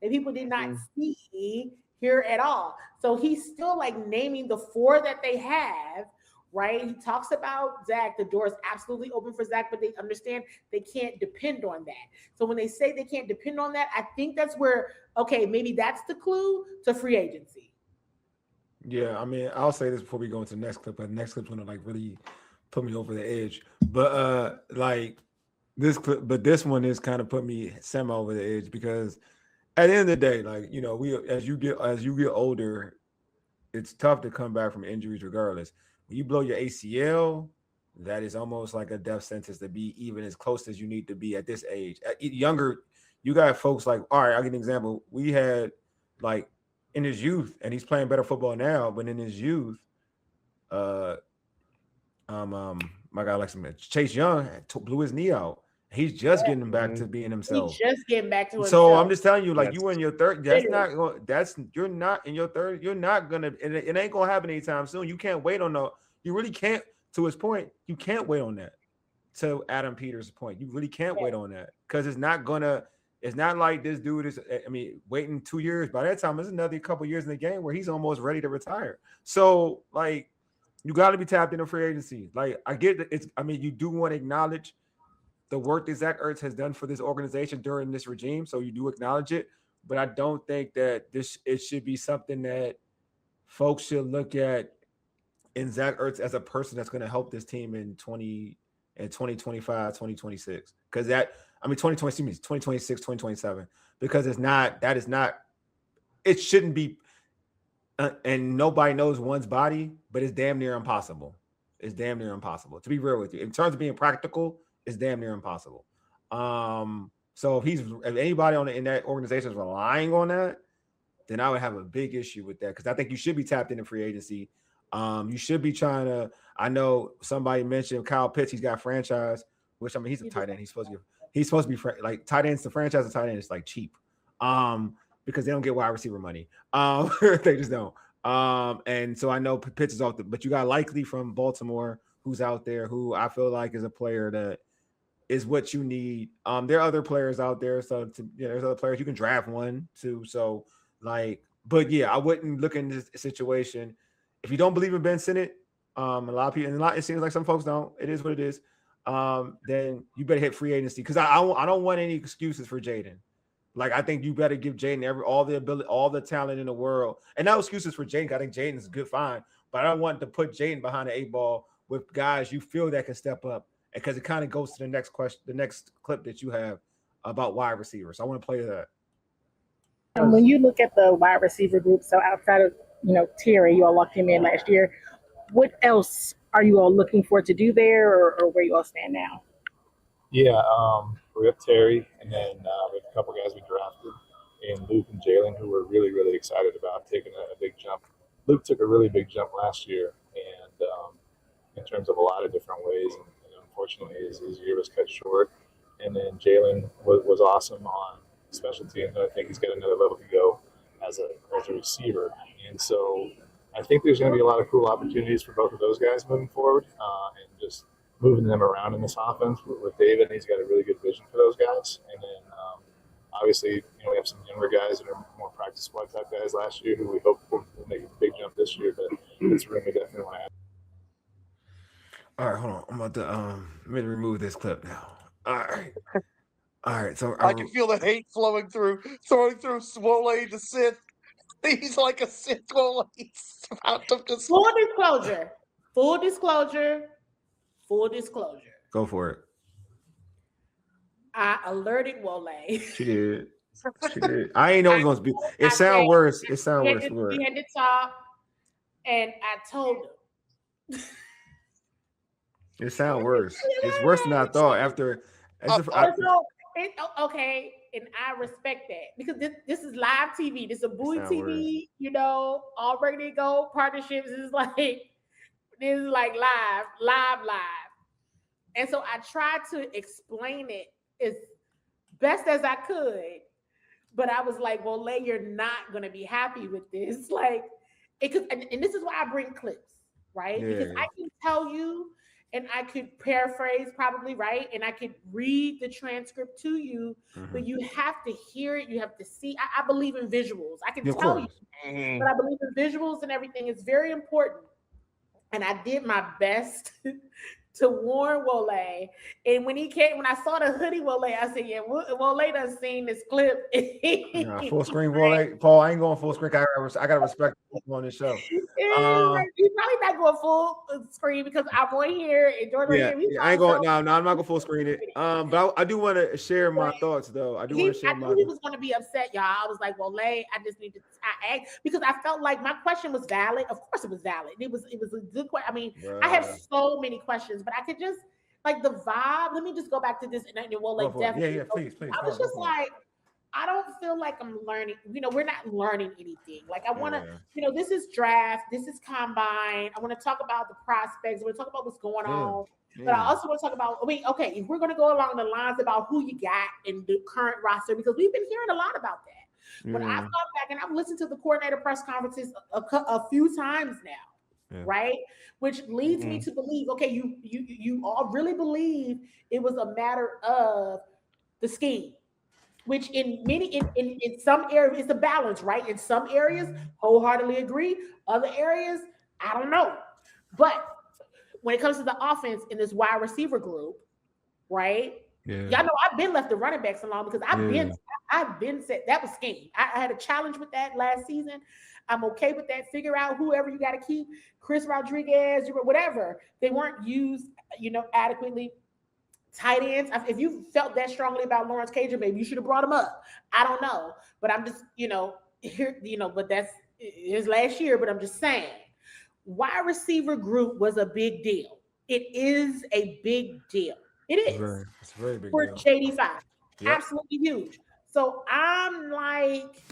that people did not see here at all. So he's still like naming the 4 that they have, right? He talks about Zach. The door is absolutely open for Zach, but they understand they can't depend on that. So when they say they can't depend on that, I think that's where, okay, maybe that's the clue to free agency. Yeah, I mean, I'll say this before we go into the next clip, but the next clip's gonna like really put me over the edge. But like this clip, but this one is kind of put me semi over the edge, because at the end of the day, like, we as you get older, it's tough to come back from injuries regardless. When you blow your ACL, that is almost like a death sentence to be even as close as you need to be at this age. Younger, you got folks like, all right, I'll give you an example. We had like in his youth, and he's playing better football now, but in his youth, my guy likes him, Chase Young blew his knee out. He's just getting back to being himself. He's just getting back to himself. So I'm just telling you, like, you in your third, you're not in your third, you're not gonna, it ain't gonna happen anytime soon. You can't wait on you really can't, to his point, you can't wait on that. To Adam Peters' point, you really can't wait on that, because it's not like this dude is, waiting 2 years. By that time, there's another couple years in the game where he's almost ready to retire. So, like, you got to be tapped into free agency. Like, I get that you do want to acknowledge the work that Zach Ertz has done for this organization during this regime, so you do acknowledge it. But I don't think that it should be something that folks should look at in Zach Ertz as a person that's going to help this team in 2025, 2026. Because 2026, 2027. Because it shouldn't be, and nobody knows one's body, but it's damn near impossible. It's damn near impossible, to be real with you. In terms of being practical, it's damn near impossible. So if anybody in that organization is relying on that, then I would have a big issue with that, because I think you should be tapped into free agency. You should be trying to. I know somebody mentioned Kyle Pitts. He's got franchise, which I mean he's a tight end. He's supposed to be like tight ends. The franchise of tight end is like cheap, because they don't get wide receiver money. They just don't. And so I know Pitts is off but you got Likely from Baltimore who's out there, who I feel like is a player that is what you need. There are other players out there, so there's other players you can draft one too. So but yeah, I wouldn't look in this situation if you don't believe in Ben Sinnott. A lot of people, it seems like some folks don't. It is what it is. Then you better hit free agency, because I don't want any excuses for Jaden. Like, I think you better give Jaden all the ability, all the talent in the world, and no excuses for Jaden. I think Jaden is good, fine, but I don't want to put Jaden behind the 8 ball with guys you feel that can step up, because it kind of goes to the next question, the next clip that you have about wide receivers. I want to play that. And when you look at the wide receiver group, so outside of Terry, you all locked him in last year, what else are you all looking for to do there, or where you all stand now? Yeah, we have Terry, and then we have a couple guys we drafted, and Luke and Jalen, who we're really, really excited about taking a big jump. Luke took a really big jump last year, and in terms of a lot of different ways, and unfortunately his year was cut short. And then Jalen was awesome on special teams, and I think he's got another level to go as a receiver. And so I think there's going to be a lot of cool opportunities for both of those guys moving forward, and just moving them around in this offense with David. He's got a really good vision for those guys. And then obviously, we have some younger guys that are more practice squad type guys last year who we hope will make a big jump this year, but it's a room we definitely want to add. All right, hold on. I'm about to let me remove this clip now. All right. So I can feel the hate throwing through Swole to Sith. He's like a Sith Swole. He's about to just... Full disclosure. Go for it. I alerted Wole. She did. I ain't know it was gonna be. It sound worse. It sound worse. We had to talk, and I told him. It sounds worse. It's worse than I thought. Okay, and I respect that, because this is live TV. This is a Bowie TV. All ready to go partnerships. This is like live. And so I tried to explain it as best as I could, but I was like, "Well, you're not gonna be happy with this." And this is why I bring clips, right? Yeah. Because I can tell you. And I could paraphrase probably, right? And I could read the transcript to you, but you have to hear it. You have to see. I believe in visuals. I can tell you, but I believe in visuals and everything. It's very important. And I did my best to warn Wole. And when I saw the hoodie Wole, I said, yeah, Wole done seen this clip. Full screen Wole. Paul, I ain't going full screen. I got to respect people on this show. He's probably not going full screen, because I'm on here and Jordan here. I ain't going. No, I'm not going to full screen it. But I do want to share my thoughts, though. I knew he was going to be upset, y'all. I was like, Wole, I just need to ask, because I felt like my question was valid. Of course, it was valid. It was a good question. I mean, I have so many questions, but I could just the vibe. Let me just go back to this, and Wole definitely. Yeah, please. I was just like, I don't feel like I'm learning. We're not learning anything. I want to, this is draft, this is combine. I want to talk about the prospects. I want to talk about what's going on. But I also want to talk about, if we're going to go along the lines about who you got in the current roster, because we've been hearing a lot about that. But I've gone back and I've listened to the coordinator press conferences a few times now. Right, which leads me to believe, you all really believe it was a matter of the scheme, which in some areas it's a balance, right? In some areas, wholeheartedly agree. Other areas, I don't know. But when it comes to the offense in this wide receiver group, right? Yeah. Y'all know I've been left the running backs alone, because I've been said that was scheme. I had a challenge with that last season. I'm okay with that. Figure out whoever you got to keep, Chris Rodriguez, whatever. They weren't used, adequately. Tight ends. If you felt that strongly about Lawrence Cager, maybe you should have brought him up. I don't know, but I'm just, here, but that's his last year. But I'm just saying, wide receiver group was a big deal. It is a big deal. It is. It's a very big for deal. JD5. Yep. Absolutely huge. So I'm like,